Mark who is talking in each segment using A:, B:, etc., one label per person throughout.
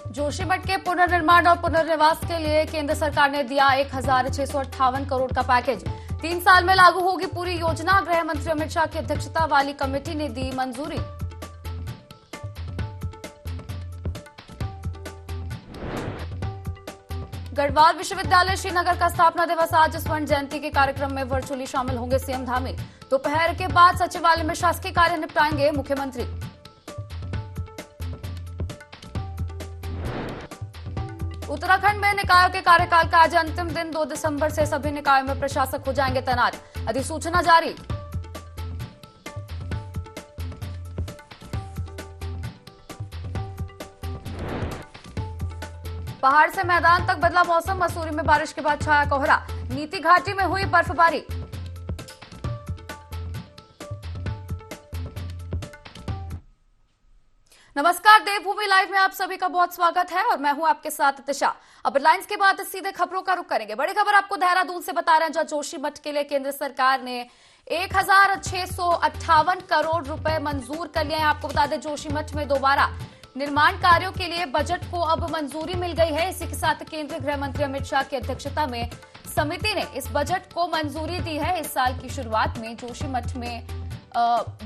A: जोशीमठ के पुनर्निर्माण और पुनर्निवास के लिए केंद्र सरकार ने दिया 1,658 करोड़ का पैकेज। 3 साल में लागू होगी पूरी योजना। गृह मंत्री अमित शाह की अध्यक्षता वाली कमेटी ने दी मंजूरी। गढ़वाल विश्वविद्यालय श्रीनगर का स्थापना दिवस आज स्वर्ण जयंती के कार्यक्रम में वर्चुअली शामिल होंगे सीएम धामी। दोपहर के बाद सचिवालय में शासकीय कार्य निपटाएंगे मुख्यमंत्री। उत्तराखंड में निकायों के कार्यकाल का आज अंतिम दिन। 2 दिसंबर से सभी निकायों में प्रशासक हो जाएंगे तैनात। अधिसूचना जारी। पहाड़ से मैदान तक बदला मौसम। मसूरी में बारिश के बाद छाया कोहरा। नीति घाटी में हुई बर्फबारी। नमस्कार, देवभूमि लाइव में आप सभी का बहुत स्वागत है और मैं हूं आपके साथ तिशा। अब हेडलाइंस के बाद सीधे खबरों का रुख करेंगे। बड़ी खबर आपको देहरादून से बता रहे हैं, जहां जोशीमठ के लिए केंद्र सरकार ने 1,658 करोड़ रुपए मंजूर कर लिए हैं। आपको बता दें, जोशीमठ में दोबारा निर्माण कार्यों के लिए बजट को अब मंजूरी मिल गई है। इसी के साथ केंद्रीय गृह मंत्री अमित शाह की अध्यक्षता में समिति ने इस बजट को मंजूरी दी है। इस साल की शुरुआत में जोशीमठ में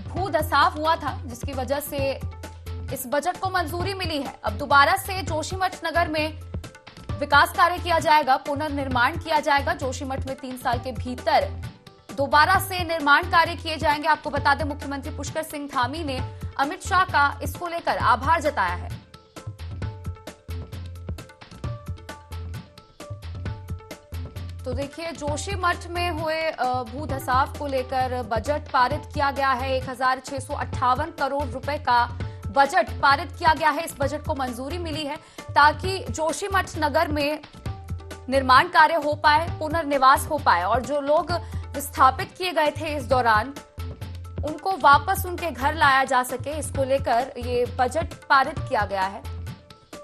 A: भूधसाव हुआ था, जिसकी वजह से इस बजट को मंजूरी मिली है। अब दोबारा से जोशीमठ नगर में विकास कार्य किया जाएगा, पुनर्निर्माण किया जाएगा। जोशीमठ में 3 साल के भीतर दोबारा से निर्माण कार्य किए जाएंगे। आपको बता दें, मुख्यमंत्री पुष्कर सिंह धामी ने अमित शाह का इसको लेकर आभार जताया है। तो देखिए, जोशीमठ में हुए भूधसाव को लेकर बजट पारित किया गया है। 1,658 करोड़ रुपए का बजट पारित किया गया है। इस बजट को मंजूरी मिली है ताकि जोशीमठ नगर में निर्माण कार्य हो पाए, पुनर्निवास हो पाए और जो लोग विस्थापित किए गए थे इस दौरान उनको वापस उनके घर लाया जा सके। इसको लेकर ये बजट पारित किया गया है।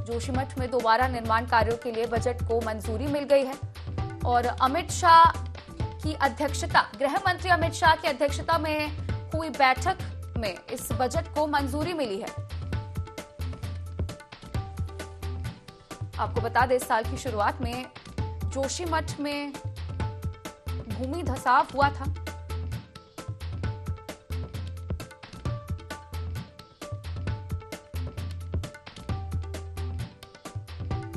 A: जोशीमठ में दोबारा निर्माण कार्यों के लिए बजट को मंजूरी मिल गई है और अमित शाह की अध्यक्षता, गृह मंत्री अमित शाह की अध्यक्षता में हुई बैठक में इस बजट को मंजूरी मिली है। आपको बता दें, इस साल की शुरुआत में जोशीमठ में भूमि धसाव हुआ था।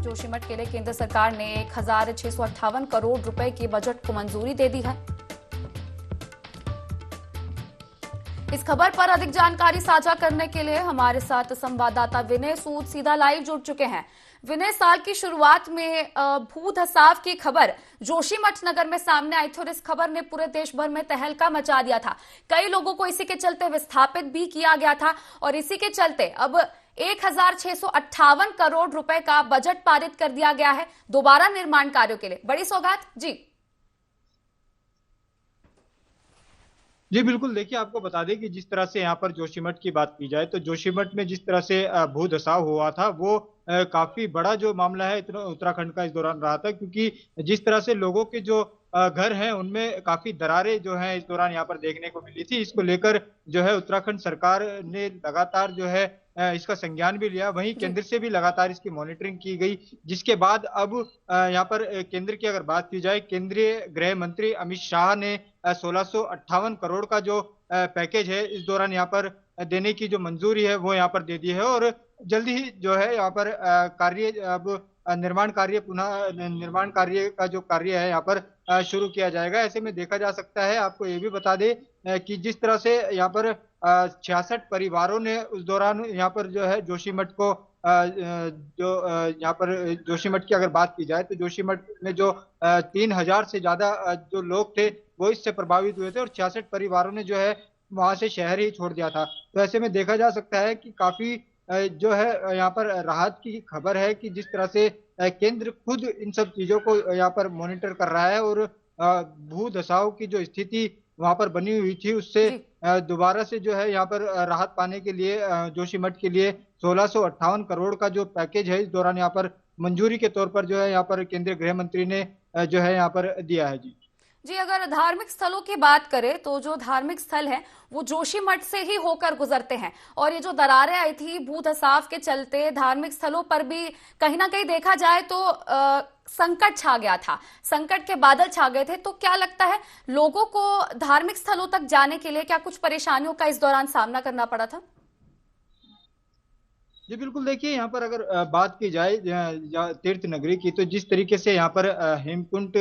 A: जोशीमठ के लिए केंद्र सरकार ने 1,658 करोड़ रुपए के बजट को मंजूरी दे दी है। इस खबर पर अधिक जानकारी साझा करने के लिए हमारे साथ संवाददाता विनय सूद सीधा लाइव जुड़ चुके हैं। विनय, साल की शुरुआत में भूधसाव की खबर जोशीमठ नगर में सामने आई थी और इस खबर ने पूरे देश भर में तहलका मचा दिया था। कई लोगों को इसी के चलते विस्थापित भी किया गया था और इसी के चलते अब 1,658 करोड़ रुपए का बजट पारित कर दिया गया है दोबारा निर्माण कार्यों के लिए। बड़ी सौगात जी।
B: जी बिल्कुल, देखिए आपको बता दें कि जिस तरह से यहाँ पर जोशीमठ की बात की जाए तो जोशीमठ में जिस तरह से भूधसाव हुआ था वो काफी बड़ा जो मामला है इतना उत्तराखंड का इस दौरान रहा था, क्योंकि जिस तरह से लोगों के जो घर हैं उनमें काफी दरारें जो हैं इस दौरान यहाँ पर देखने को मिली थी। इसको लेकर जो है उत्तराखंड सरकार ने लगातार जो है इसका संज्ञान भी लिया, वहीं केंद्र से भी लगातार इसकी मॉनिटरिंग की गई, जिसके बाद अब यहाँ पर केंद्र की अगर बात की जाए, केंद्रीय गृह मंत्री अमित शाह ने 1,658 करोड़ का जो पैकेज है इस दौरान यहाँ पर देने की जो मंजूरी है वो यहाँ पर दे दी है और जल्दी ही जो है यहाँ पर कार्य अब निर्माण कार्य पुनः निर्माण कार्य का जो कार्य है यहाँ पर शुरू किया जाएगा। ऐसे में देखा जा सकता है, आपको ये भी बता दें कि जिस तरह से यहाँ पर 66 परिवारों ने उस दौरान यहाँ पर जो है जोशीमठ को जो यहाँ पर जोशीमठ की अगर बात की जाए तो जोशीमठ में जो 3,000 से ज्यादा जो लोग थे वो इससे प्रभावित हुए थे और 66 परिवारों ने जो है वहां से शहर ही छोड़ दिया था। तो ऐसे में देखा जा सकता है कि काफी जो है यहाँ पर राहत की खबर है कि जिस तरह से केंद्र खुद इन सब चीजों को यहाँ पर मॉनिटर कर रहा है और भूधसाव की जो स्थिति वहां पर बनी हुई थी उससे दोबारा से जो है यहाँ पर राहत पाने के लिए जोशीमठ के लिए 1,658 करोड़ का जो पैकेज है इस दौरान यहाँ पर मंजूरी के तौर पर जो है यहाँ पर केंद्रीय गृह मंत्री ने जो है यहाँ पर दिया है। जी
A: जी, अगर धार्मिक स्थलों की बात करें तो जो धार्मिक स्थल है वो जोशीमठ से ही होकर गुजरते हैं, और ये जो दरारें आई थी भू धसाव के चलते धार्मिक स्थलों पर भी कहीं ना कहीं देखा जाए तो संकट छा गया था, संकट के बादल छा गए थे। तो क्या लगता है लोगों को धार्मिक स्थलों तक जाने के लिए क्या कुछ परेशानियों का इस दौरान सामना करना पड़ा था?
B: जी बिल्कुल, देखिए यहाँ पर अगर बात की जाए तीर्थ नगरी की, तो जिस तरीके से यहाँ पर हेमकुंड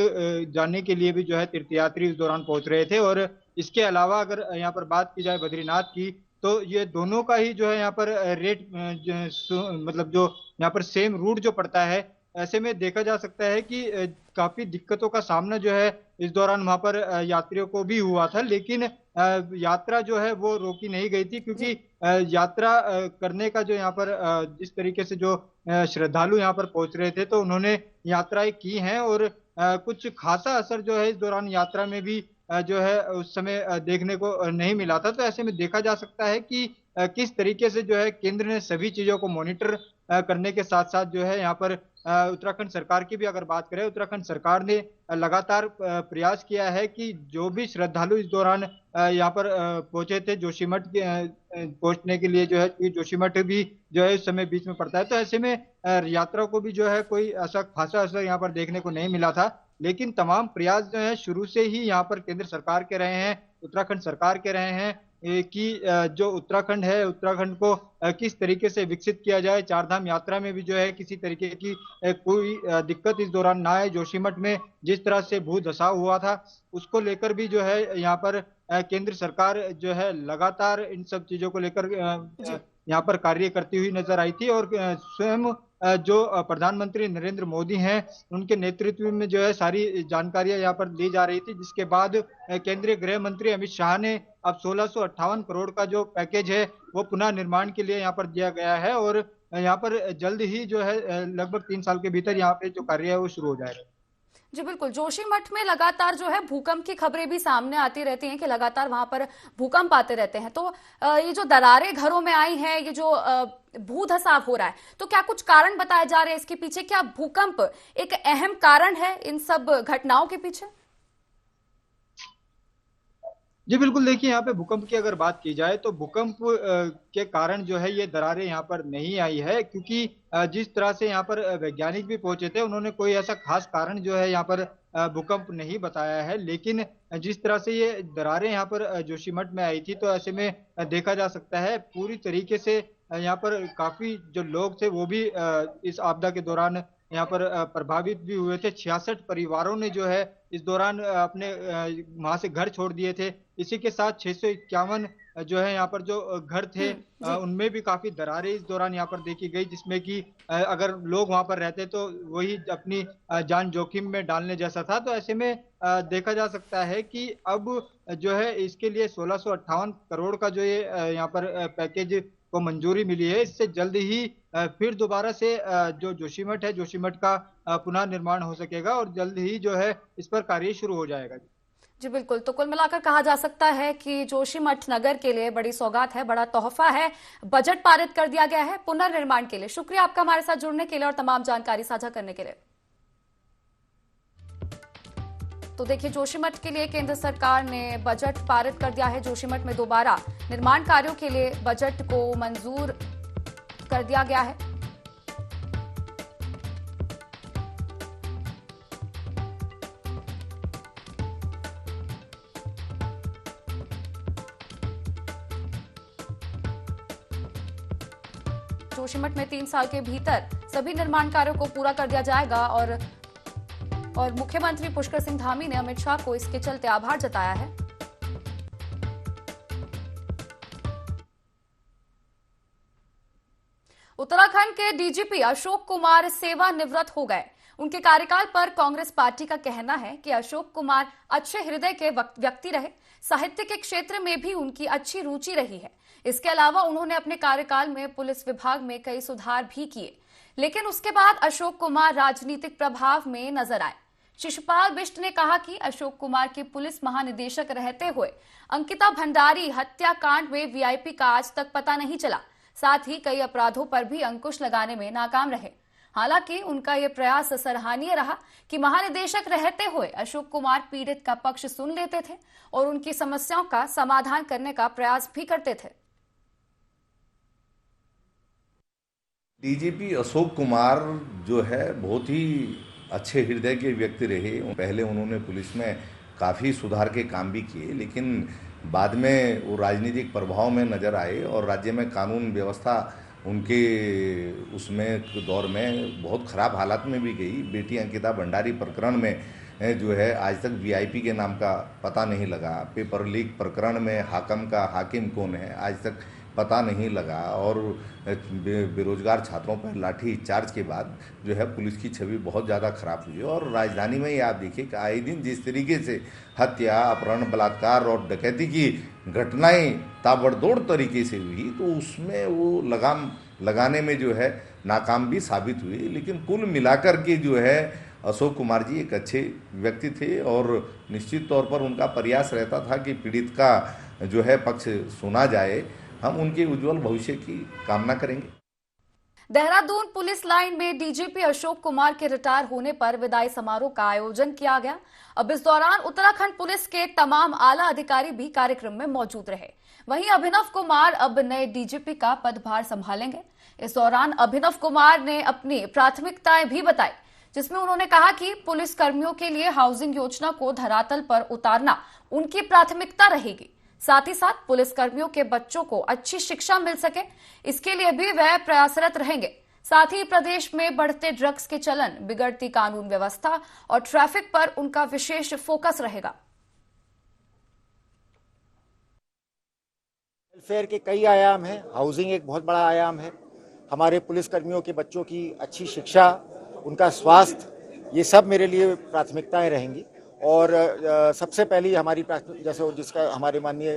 B: जाने के लिए भी जो है तीर्थयात्री उस दौरान पहुंच रहे थे, और इसके अलावा अगर यहाँ पर बात की जाए बद्रीनाथ की, तो ये दोनों का ही जो है यहाँ पर रेट मतलब जो यहाँ पर सेम रूट जो पड़ता है, ऐसे में देखा जा सकता है कि काफी दिक्कतों का सामना जो है इस दौरान वहां पर यात्रियों को भी हुआ था। लेकिन यात्रा जो है वो रोकी नहीं गई थी, क्योंकि यात्रा करने का जो यहाँ पर जिस तरीके से जो श्रद्धालु यहाँ पर पहुंच रहे थे, तो उन्होंने यात्राएं की हैं, और कुछ खासा असर जो है इस दौरान यात्रा में भी जो है उस समय देखने को नहीं मिला था। तो ऐसे में देखा जा सकता है कि किस तरीके से जो है केंद्र ने सभी चीजों को मॉनिटर करने के साथ साथ जो है यहाँ पर उत्तराखंड सरकार की भी अगर बात करें, उत्तराखंड सरकार ने लगातार प्रयास किया है कि जो भी श्रद्धालु इस दौरान यहाँ पर पहुंचे थे जोशीमठ के पहुंचने के लिए, जो है कि जोशीमठ भी जो है इस समय बीच में पड़ता है, तो ऐसे में यात्रा को भी जो है कोई ऐसा खासा असर यहाँ पर देखने को नहीं मिला था। लेकिन तमाम प्रयास जो है शुरू से ही यहाँ पर केंद्र सरकार के रहे हैं, उत्तराखंड सरकार के रहे हैं, कि जो उत्तराखंड है, उत्तराखंड को किस तरीके से विकसित किया जाए, चारधाम यात्रा में भी जो है किसी तरीके की कोई दिक्कत इस दौरान ना आए। जोशीमठ में जिस तरह से भू धसाव हुआ था, उसको लेकर भी जो है यहाँ पर केंद्र सरकार जो है लगातार इन सब चीजों को लेकर यहाँ पर कार्य करती हुई नजर आई थी, और स्वयं जो प्रधानमंत्री नरेंद्र मोदी हैं, उनके नेतृत्व में जो है सारी जानकारियां यहाँ पर दी जा रही थी, जिसके बाद केंद्रीय गृह मंत्री अमित शाह ने अब 1658 करोड़ का जो पैकेज है वो पुनः निर्माण के लिए यहाँ पर दिया गया है, और यहाँ पर जल्द ही जो है लगभग 3 साल के भीतर यहाँ पे जो कार्य है वो शुरू हो जाएगा।
A: जी बिल्कुल, जोशीमठ में लगातार जो है भूकंप की खबरें भी सामने आती रहती हैं कि लगातार वहां पर भूकंप आते रहते हैं। तो ये जो दरारें घरों में आई हैं, ये जो भू धसाव हो रहा है, तो क्या कुछ कारण बताए जा रहे हैं इसके पीछे? क्या भूकंप एक अहम कारण है इन सब घटनाओं के पीछे?
B: जी बिल्कुल, देखिए यहाँ पे भूकंप की अगर बात की जाए, तो भूकंप के कारण जो है ये दरारें यहाँ पर नहीं आई है, क्योंकि जिस तरह से यहाँ पर वैज्ञानिक भी पहुंचे थे, उन्होंने कोई ऐसा खास कारण जो है यहाँ पर भूकंप नहीं बताया है। लेकिन जिस तरह से ये दरारें यहाँ पर जोशीमठ में आई थी, तो ऐसे में देखा जा सकता है पूरी तरीके से यहाँ पर काफी जो लोग थे वो भी इस आपदा के दौरान यहाँ पर प्रभावित भी हुए थे। 66 परिवारों ने जो है इस दौरान अपने वहां से घर छोड़ दिए थे। इसी के साथ 651 जो है यहाँ पर जो घर थे
A: जी
B: उनमें भी काफी दरारें इस दौरान यहाँ पर देखी गई, जिसमें कि अगर लोग वहां पर रहते तो वही अपनी जान जोखिम में डालने जैसा था। तो ऐसे में देखा जा सकता है कि अब जो है इसके लिए 1658 करोड़ का जो ये यहाँ पर पैकेज को मंजूरी मिली है। इससे जल्द ही फिर दोबारा से जो जोशीमठ है, जोशीमठ का पुनः निर्माण हो सकेगा, और जल्द ही जो है इस पर कार्य शुरू हो जाएगा।
A: जी बिल्कुल, तो कुल मिलाकर कहा जा सकता है कि जोशीमठ नगर के लिए बड़ी सौगात है, बड़ा तोहफा है, बजट पारित कर दिया गया है पुनर्निर्माण के लिए। शुक्रिया आपका हमारे साथ जुड़ने के लिए और तमाम जानकारी साझा करने के लिए। तो देखिए, जोशीमठ के लिए केंद्र सरकार ने बजट पारित कर दिया है। जोशीमठ में दोबारा निर्माण कार्यों के लिए बजट को मंजूर कर दिया गया है। जोशीमठ में 3 साल के भीतर सभी निर्माण कार्यों को पूरा कर दिया जाएगा, और मुख्यमंत्री पुष्कर सिंह धामी ने अमित शाह को इसके चलते आभार जताया है। उत्तराखंड के डीजीपी अशोक कुमार सेवानिवृत्त हो गए। उनके कार्यकाल पर कांग्रेस पार्टी का कहना है कि अशोक कुमार अच्छे हृदय के व्यक्ति रहे, साहित्य के क्षेत्र में भी उनकी अच्छी रुचि रही है। इसके अलावा उन्होंने अपने कार्यकाल में पुलिस विभाग में कई सुधार भी किए, लेकिन उसके बाद अशोक कुमार राजनीतिक प्रभाव में नजर आए। शिशुपाल बिष्ट ने कहा कि अशोक कुमार के पुलिस महानिदेशक रहते हुए अंकिता भंडारी हत्याकांड में वीआईपी का आज तक पता नहीं चला, साथ ही कई अपराधों पर भी अंकुश लगाने में नाकाम रहे। हालांकि उनका यह प्रयास सराहनीय रहा कि महानिदेशक रहते हुए अशोक कुमार पीड़ित का पक्ष सुन लेते थे और उनकी समस्याओं का समाधान करने का प्रयास भी करते थे।
C: डीजीपी अशोक कुमार जो है बहुत ही अच्छे हृदय के व्यक्ति रहे। पहले उन्होंने पुलिस में काफ़ी सुधार के काम भी किए, लेकिन बाद में वो राजनीतिक प्रभाव में नजर आए और राज्य में कानून व्यवस्था उनके उसमें दौर में बहुत ख़राब हालात में भी गई। बेटी अंकिता भंडारी प्रकरण में जो है आज तक वीआईपी के नाम का पता नहीं लगा। पेपर लीक प्रकरण में हाकिम कौन है आज तक पता नहीं लगा। और बेरोजगार छात्रों पर लाठी चार्ज के बाद जो है पुलिस की छवि बहुत ज़्यादा खराब हुई। और राजधानी में ही आप देखिए कि आए दिन जिस तरीके से हत्या, अपहरण, बलात्कार और डकैती की घटनाएं ताबड़तोड़ तरीके से हुई, तो उसमें वो लगाम लगाने में जो है नाकाम भी साबित हुए। लेकिन कुल मिलाकर के जो है अशोक कुमार जी एक अच्छे व्यक्ति थे और निश्चित तौर पर उनका प्रयास रहता था कि पीड़ित का जो है पक्ष सुना जाए। हम उनके उज्जवल भविष्य की कामना करेंगे।
A: देहरादून पुलिस लाइन में डीजीपी अशोक कुमार के रिटायर होने पर विदाई समारोह का आयोजन किया गया। अब इस दौरान उत्तराखंड पुलिस के तमाम आला अधिकारी भी कार्यक्रम में मौजूद रहे। वहीं अभिनव कुमार अब नए डीजीपी का पदभार संभालेंगे। इस दौरान अभिनव कुमार ने अपनी प्राथमिकताएं भी बताई, जिसमें उन्होंने कहा कि पुलिस कर्मियों के लिए हाउसिंग योजना को धरातल पर उतारना उनकी प्राथमिकता रहेगी। साथ ही साथ पुलिस कर्मियों के बच्चों को अच्छी शिक्षा मिल सके, इसके लिए भी वह प्रयासरत रहेंगे। साथ ही प्रदेश में बढ़ते ड्रग्स के चलन, बिगड़ती कानून व्यवस्था और ट्रैफिक पर उनका विशेष फोकस रहेगा।
D: वेलफेयर के कई आयाम हैं, हाउसिंग एक बहुत बड़ा आयाम है। हमारे पुलिस कर्मियों के बच्चों की अच्छी शिक्षा, उनका स्वास्थ्य, ये सब मेरे लिए प्राथमिकताएं रहेंगी। और सबसे पहली हमारी जैसे जिसका हमारे माननीय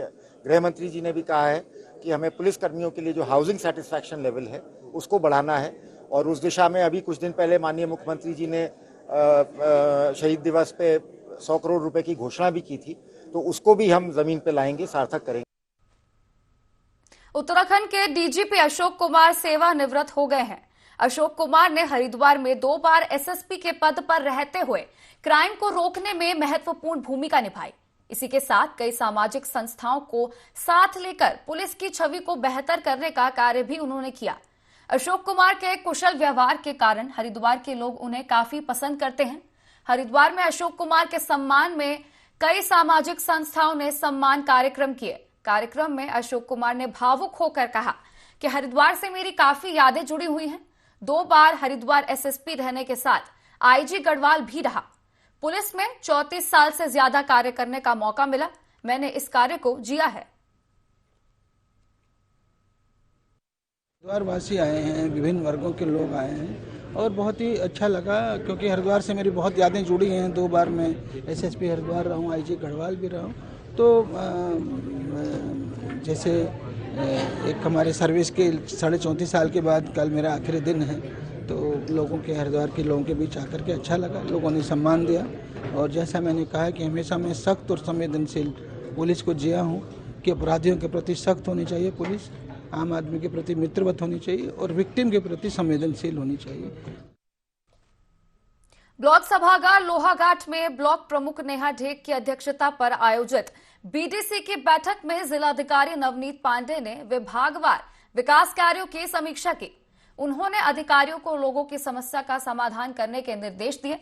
D: गृह मंत्री जी ने भी कहा है कि हमें पुलिस कर्मियों के लिए जो हाउसिंग सेटिस्फैक्शन लेवल है उसको बढ़ाना है। और उस दिशा में अभी कुछ दिन पहले माननीय मुख्यमंत्री जी ने शहीद दिवस पे 100 करोड़ रुपए की घोषणा भी की थी, तो उसको भी हम जमीन पे लाएंगे, सार्थक करेंगे।
A: उत्तराखंड के डीजीपी अशोक कुमार सेवानिवृत्त हो गए हैं। अशोक कुमार ने हरिद्वार में 2 बार एसएसपी के पद पर रहते हुए क्राइम को रोकने में महत्वपूर्ण भूमिका निभाई। इसी के साथ कई सामाजिक संस्थाओं को साथ लेकर पुलिस की छवि को बेहतर करने का कार्य भी उन्होंने किया। अशोक कुमार के कुशल व्यवहार के कारण हरिद्वार के लोग उन्हें काफी पसंद करते हैं। हरिद्वार में अशोक कुमार के सम्मान में कई सामाजिक संस्थाओं ने सम्मान कार्यक्रम किए। कार्यक्रम में अशोक कुमार ने भावुक होकर कहा कि हरिद्वार से मेरी काफी यादें जुड़ी हुई हैं। 2 बार हरिद्वार एसएसपी रहने के साथ आईजी गढ़वाल भी रहा। पुलिस में 34 साल से ज्यादा कार्य करने का मौका मिला। मैंने इस कार्य को जिया है।
E: हरिद्वार वासी आए हैं, विभिन्न वर्गों के लोग आए हैं और बहुत ही अच्छा लगा, क्योंकि हरिद्वार से मेरी बहुत यादें जुड़ी हैं। 2 बार मैं एसएसपी हरिद्वार रहा हूँ, आईजी गढ़वाल भी रहा हूँ। तो जैसे एक हमारे सर्विस के 34.5 साल के बाद कल मेरा आखिरी दिन है, तो लोगों के हरिद्वार के लोगों के बीच आकर के अच्छा लगा। लोगों ने सम्मान दिया और जैसा मैंने कहा कि हमेशा मैं सख्त और संवेदनशील पुलिस को जिया हूँ कि अपराधियों के प्रति सख्त होनी चाहिए पुलिस, आम आदमी के प्रति मित्रवत होनी चाहिए और विक्टिम के प्रति संवेदनशील होनी चाहिए।
A: ब्लॉक सभागार लोहाघाट में ब्लॉक प्रमुख नेहा ढेक की अध्यक्षता पर आयोजित बीडीसी की बैठक में जिलाधिकारी नवनीत पांडे ने विभागवार विकास कार्यों की समीक्षा की। उन्होंने अधिकारियों को लोगों की समस्या का समाधान करने के निर्देश दिए।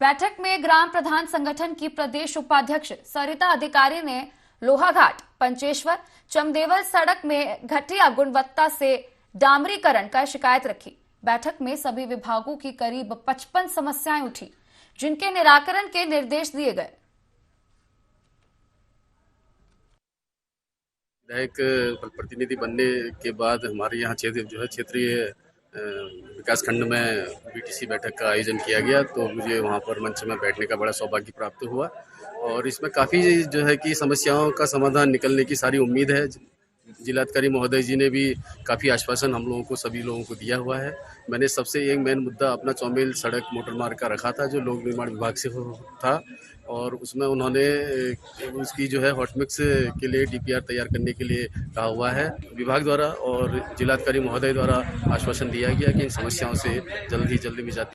A: बैठक में ग्राम प्रधान संगठन की प्रदेश उपाध्यक्ष सरिता अधिकारी ने लोहाघाट, पंचेश्वर, चमदेवल सड़क में घटिया गुणवत्ता से डामरीकरण का शिकायत रखी। बैठक में सभी विभागों की करीब 55 समस्याएं उठी, जिनके निराकरण के निर्देश दिए गए।
F: विधायक प्रतिनिधि बनने के बाद हमारे यहाँ क्षेत्रीय विकास खंड में बीटीसी बैठक का आयोजन किया गया, तो मुझे वहाँ पर मंच में बैठने का बड़ा सौभाग्य प्राप्त हुआ और इसमें काफ़ी जो है कि समस्याओं का समाधान निकलने की सारी उम्मीद है। जिलाधिकारी महोदय जी ने भी काफ़ी आश्वासन हम लोगों को, सभी लोगों को दिया हुआ है। मैंने सबसे एक मेन मुद्दा अपना चौमेल सड़क मोटर मार्ग का रखा था, जो लोक निर्माण विभाग से था, और उसमें उन्होंने उसकी जो है हॉटमिक्स के लिए डीपीआर तैयार करने के लिए कहा हुआ है। विभाग द्वारा और जिलाधिकारी महोदय द्वारा आश्वासन दिया गया कि इन समस्याओं से जल्द ही निजात।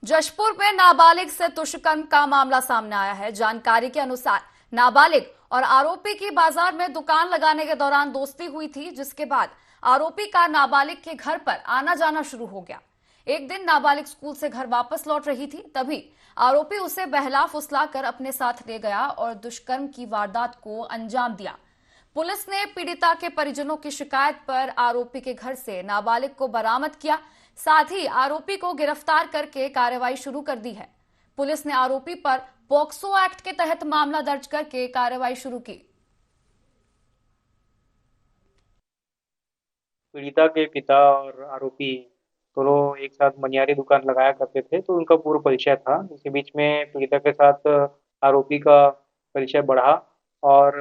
A: जशपुर में नाबालिग से दुष्कर्म का मामला सामने आया है। जानकारी के अनुसार नाबालिग और आरोपी की बाजार में दुकान लगाने के दौरान दोस्ती हुई थी, जिसके बाद आरोपी का नाबालिग के घर पर आना जाना शुरू हो गया। एक दिन नाबालिग स्कूल से घर वापस लौट रही थी, तभी आरोपी उसे बहला फुसला कर अपने साथ ले गया और दुष्कर्म की वारदात को अंजाम दिया। पुलिस ने पीड़िता के परिजनों की शिकायत पर आरोपी के घर से नाबालिग को बरामद किया, साथ ही आरोपी को गिरफ्तार करके कार्रवाई शुरू कर दी है। पुलिस ने आरोपी पर पॉक्सो एक्ट के तहत मामला दर्ज करके कार्रवाई शुरू की।
G: पीड़िता के पिता और आरोपी दोनों एक साथ मनियारी दुकान लगाया करते थे, तो उनका पूर्व परिचय था। इसके बीच में पीड़िता के साथ आरोपी का परिचय बढ़ा और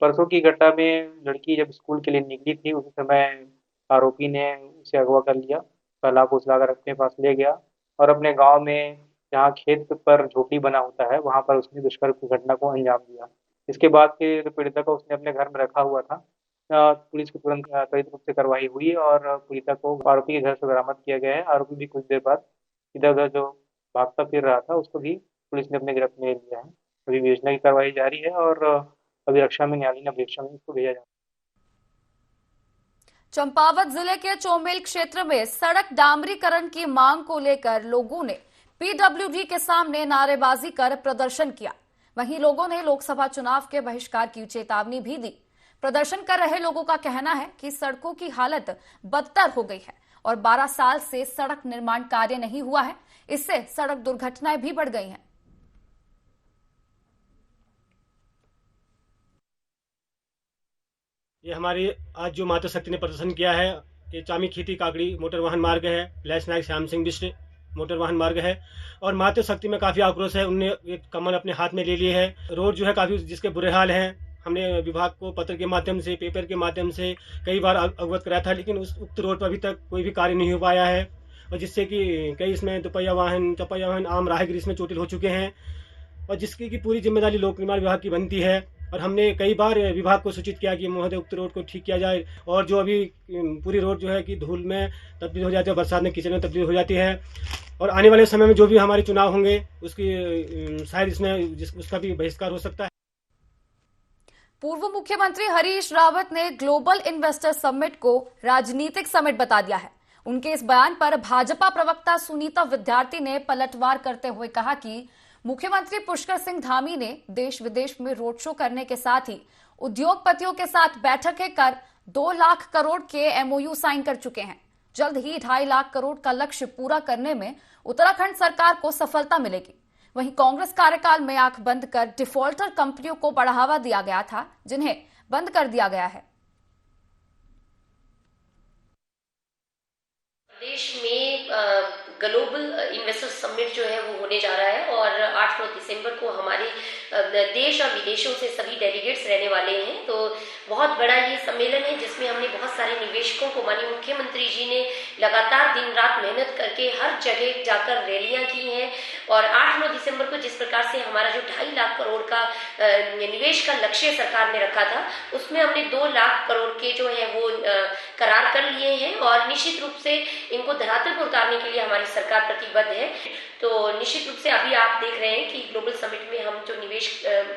G: परसों की घटना में लड़की जब स्कूल के लिए निकली थी, उसी समय आरोपी ने उसे अगवा कर लिया, पहला फुसला कर अपने पास ले गया और अपने गांव में जहाँ खेत पर झोपड़ी बना होता है, वहां पर उसने दुष्कर्म की घटना को अंजाम दिया। इसके बाद फिर पीड़िता को उसने अपने घर में रखा हुआ था। पुलिस की तुरंत त्वरित रूप से कार्रवाई हुई और पीड़िता को आरोपी के घर से बरामद किया गया है। आरोपी भी कुछ देर बाद इधर उधर जो भागता फिर रहा था, उसको भी पुलिस ने अपने गिरफ्त में ले लिया है। अभी विवेचना की कार्रवाई जारी है और अभिरक्षा में न्यायालयीन अभिरक्षा में इसको भेजा जाएगा।
A: चंपावत जिले के चौमेल क्षेत्र में सड़क डामरीकरण की मांग को लेकर लोगों ने पीडब्ल्यूडी के सामने नारेबाजी कर प्रदर्शन किया। वहीं लोगों ने लोकसभा चुनाव के बहिष्कार की चेतावनी भी दी। प्रदर्शन कर रहे लोगों का कहना है कि सड़कों की हालत बदतर हो गई है और 12 साल से सड़क निर्माण कार्य नहीं हुआ है। इससे सड़क दुर्घटनाएं भी बढ़ गई हैं।
H: ये हमारी आज जो माता शक्ति ने प्रदर्शन किया है, ये चामी खेती काकड़ी मोटर वाहन मार्ग है, लैस नायक श्याम सिंह बिष्ट मोटर वाहन मार्ग है और माता शक्ति में काफी आक्रोश है। उनने एक कमल अपने हाथ में ले लिए है। रोड जो है काफी जिसके बुरे हाल हैं। हमने विभाग को पत्र के माध्यम से, पेपर के माध्यम से कई बार अवगत कराया था, लेकिन उस उक्त रोड पर अभी तक कोई भी कार्य नहीं हो पाया है और जिससे कि कई इसमें दुपहिया वाहन, चौपहिया वाहन, आम राहगीर इसमें चोटिल हो चुके हैं और जिसकी की पूरी जिम्मेदारी लोक निर्माण विभाग की बनती है। और हमने कई बार विभाग को सूचित किया कि महोदय उक्त रोड को ठीक किया जाए और जो अभी पूरी रोड जो है कि धूल में तब्दील हो जाती है, बरसात में कीचड़ में तब्दील हो जाती है और आने वाले समय में जो भी हमारे चुनाव होंगे उसकी शायद इसमें उसका भी बहिष्कार हो सकता है।
A: पूर्व मुख्यमंत्री हरीश रावत ने ग्लोबल इन्वेस्टर समिट को राजनीतिक समिट बता दिया है। उनके इस बयान पर भाजपा प्रवक्ता सुनीता विद्यार्थी ने पलटवार करते हुए कहा कि मुख्यमंत्री पुष्कर सिंह धामी ने देश विदेश में रोड शो करने के साथ ही उद्योगपतियों के साथ बैठकें कर 2 लाख करोड़ के एमओयू साइन कर चुके हैं। जल्द ही 2.5 लाख करोड़ का लक्ष्य पूरा करने में उत्तराखंड सरकार को सफलता मिलेगी। वहीं कांग्रेस कार्यकाल में आंख बंद कर डिफॉल्टर कंपनियों को बढ़ावा दिया गया था, जिन्हें बंद कर दिया गया है।
I: देश में ग्लोबल इन्वेस्टर समिट जो है वो होने जा रहा है और 8-9 दिसंबर को हमारे देश और विदेशों से सभी डेलीगेट्स रहने वाले हैं। तो बहुत बड़ा ये सम्मेलन है जिसमें हमने बहुत सारे निवेशकों को, माननीय मुख्यमंत्री जी ने लगातार दिन रात मेहनत करके हर जगह जाकर रैलियां की हैं और 8-9 दिसंबर को जिस प्रकार से हमारा जो 2.5 लाख करोड़ का निवेश का लक्ष्य सरकार ने रखा था, उसमें हमने 2 लाख करोड़ के जो है वो करार कर लिए हैं और निश्चित रूप से इनको धरातल पर उतारने के लिए हमारी सरकार प्रतिबद्ध है। तो निश्चित रूप से अभी आप देख रहे हैं कि ग्लोबल समिट में हम जो निवेश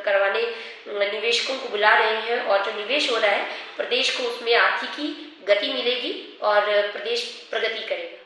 I: करवाने निवेशकों को बुला रहे हैं और जो निवेश हो रहा है, प्रदेश को उसमें आर्थिकी गति मिलेगी और प्रदेश प्रगति करेगा।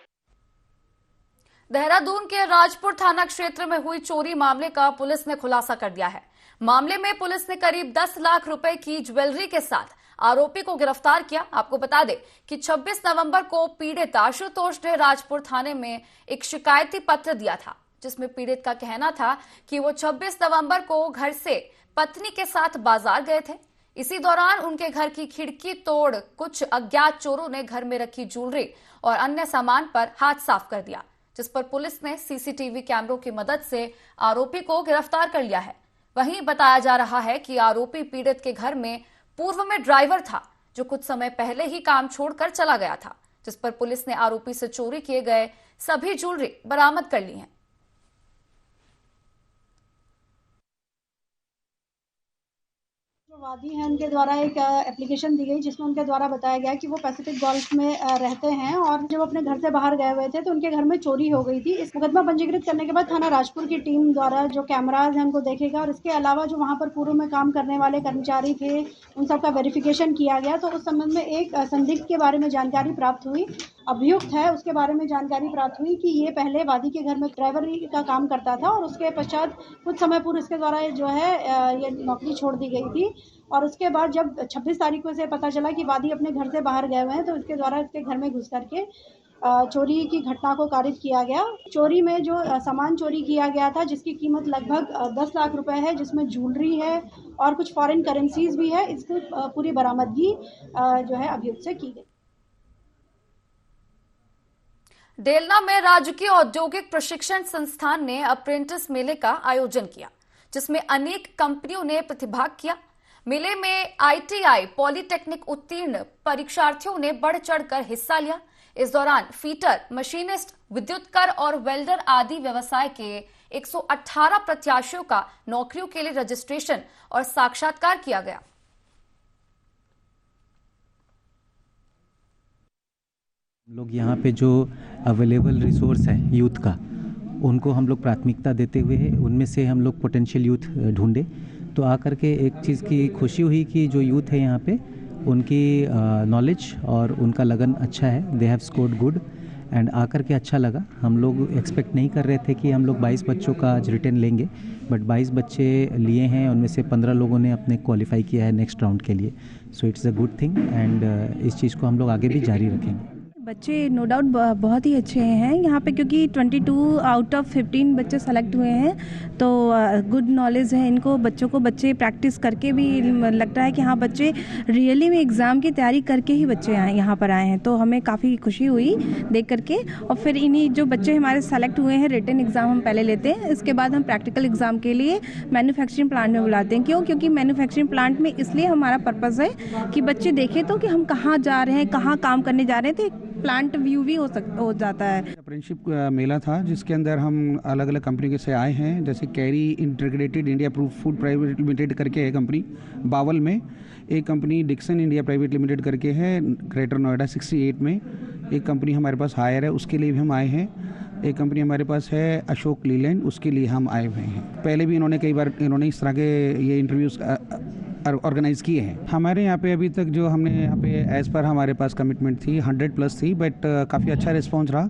A: देहरादून के राजपुर थाना क्षेत्र में हुई चोरी मामले का पुलिस ने खुलासा कर दिया है। मामले में पुलिस ने करीब 10 लाख रुपए की ज्वेलरी के साथ आरोपी को गिरफ्तार किया। आपको बता दें कि 26 नवंबर को पीड़ित आशुतोष ने राजपुर थाने में एक शिकायती पत्र दिया था, जिसमें पीड़ित का कहना था कि वो 26 नवंबर को घर से पत्नी के साथ बाजार गए थे। इसी दौरान उनके घर की खिड़की तोड़ कुछ अज्ञात चोरों ने घर में रखी ज्वेलरी और अन्य सामान पर हाथ साफ कर दिया, जिस पर पुलिस ने सीसीटीवी कैमरों की मदद से आरोपी को गिरफ्तार कर लिया है। वहीं बताया जा रहा है कि आरोपी पीड़ित के घर में पूर्व में ड्राइवर था जो कुछ समय पहले ही काम छोड़कर चला गया था, जिस पर पुलिस ने आरोपी से चोरी किए गए सभी ज्वेलरी बरामद कर ली है।
J: वादी हैं उनके द्वारा एक एप्लीकेशन दी गई जिसमें उनके द्वारा बताया गया कि वो पैसिफिक गोल्फ में रहते हैं और जब अपने घर से बाहर गए हुए थे तो उनके घर में चोरी हो गई थी। इस मुकदमा पंजीकृत करने के बाद थाना राजपुर की टीम द्वारा जो कैमराज हैं उनको देखेगा और इसके अलावा जो वहां पर पूर्व में काम करने वाले कर्मचारी थे उन सबका वेरिफिकेशन किया गया। तो उस संबंध में एक संदिग्ध के बारे में जानकारी प्राप्त हुई, अभियुक्त है उसके बारे में जानकारी प्राप्त हुई कि ये पहले वादी के घर में ड्राइवरी का काम करता था और उसके पश्चात कुछ समय पूर्व इसके द्वारा जो है ये नौकरी छोड़ दी गई थी और उसके बाद जब 26 तारीख को इसे पता चला कि वादी अपने घर से बाहर गए हुए हैं तो इसके द्वारा इसके घर में घुस करके चोरी की घटना को कारित किया गया। चोरी में जो सामान चोरी किया गया था जिसकी कीमत लगभग 10 लाख रुपए है, जिसमें ज्वेलरी है और कुछ फॉरेन करेंसीज भी है, इसकी पूरी बरामदगी जो है अभियुक्त से की गई।
A: डेलना में राजकीय औद्योगिक प्रशिक्षण संस्थान ने अप्रेंटिस मेले का आयोजन किया, जिसमें अनेक कंपनियों ने प्रतिभाग किया। मेले में ITI पॉलिटेक्निक उत्तीर्ण परीक्षार्थियों ने बढ़ चढ़कर हिस्सा लिया। इस दौरान फीटर, मशीनिस्ट, विद्युतकर और वेल्डर आदि व्यवसाय के 118 प्रत्याशियों का नौकरियों के लिए रजिस्ट्रेशन और साक्षात्कार किया गया।
K: लोग यहाँ पे जो अवेलेबल रिसोर्स है यूथ का, उनको हम लोग प्राथमिकता देते हुए उनमें से हम लोग पोटेंशियल यूथ ढूंढे। तो आकर के एक चीज़ की खुशी हुई कि जो यूथ है यहाँ पे उनकी नॉलेज और उनका लगन अच्छा है, they have scored good and आकर के अच्छा लगा। हम लोग एक्सपेक्ट नहीं कर रहे थे कि हम लोग 22 बच्चों का आज रिटर्न लेंगे, बट 22 बच्चे लिए हैं, उनमें से 15 लोगों ने अपने क्वालिफाई किया है नेक्स्ट राउंड के लिए। So it's a good thing and इस चीज़ को हम लोग आगे भी जारी रखेंगे।
L: बच्चे नो डाउट बहुत ही अच्छे हैं यहाँ पे, क्योंकि 22 आउट ऑफ 15 बच्चे सेलेक्ट हुए हैं, तो गुड नॉलेज है इनको। बच्चे प्रैक्टिस करके भी लगता है कि हाँ बच्चे रियली में एग्ज़ाम की तैयारी करके ही बच्चे यहाँ पर आए हैं, तो हमें काफ़ी खुशी हुई देख करके। और फिर इन्हीं जो बच्चे हमारे सेलेक्ट हुए हैं, रिटन एग्ज़ाम हम पहले लेते हैं, इसके बाद हम प्रैक्टिकल एग्ज़ाम के लिए मैन्युफैक्चरिंग प्लांट में बुलाते हैं। क्योंकि मैन्युफैक्चरिंग प्लांट में इसलिए हमारा पर्पज़ है कि बच्चे देखें तो कि हम कहाँ जा रहे हैं, कहाँ काम करने जा रहे हैं, तो प्लांट व्यू भी हो जाता है।
E: अप्रेंटिसशिप मेला था जिसके अंदर हम अलग अलग कंपनी से आए हैं, जैसे Kerry integrated India food private limited करके है कंपनी बावल में, एक company Dixon India private limited करके है ग्रेटर नोएडा 68 में, एक कंपनी हमारे पास हायर है उसके लिए भी हम आए हैं, एक कंपनी हमारे पास है अशोक लीलैंड, उसके लिए हम आए हुए हैं। पहले भी इन्होंने कई बार इस तरह के ये इंटरव्यूज़ ऑर्गेनाइज किए हैं। हमारे यहाँ पे अभी तक जो हमने यहाँ पे एज़ पर हमारे पास कमिटमेंट थी 100+ थी, बट काफ़ी अच्छा रिस्पॉन्स रहा।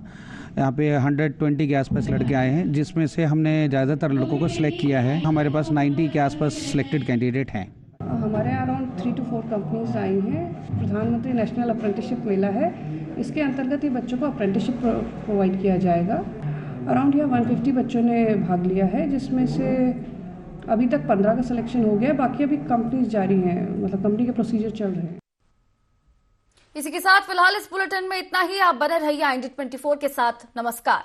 E: यहाँ पे 120 के आसपास लड़के आए हैं, जिसमें से हमने ज़्यादातर लड़कों को सिलेक्ट किया है। हमारे पास 90 के आसपास सिलेक्टेड कैंडिडेट हैं।
L: हमारे अराउंड 3 to 4 कंपनीज आई हैं। प्रधानमंत्री नेशनल अप्रेंटिसशिप मेला है, इसके अंतर्गत ये बच्चों को अप्रेंटिसशिप प्रोवाइड किया जाएगा। अराउंड यहाँ 150 बच्चों ने भाग लिया है, जिसमें से अभी तक 15 का सिलेक्शन हो गया, बाकी अभी कंपनीज जारी हैं, मतलब कंपनी के प्रोसीजर चल रहे हैं।
A: इसी के साथ फिलहाल इस बुलेटिन में इतना ही। आप बने रहिए IND 24 के साथ। नमस्कार।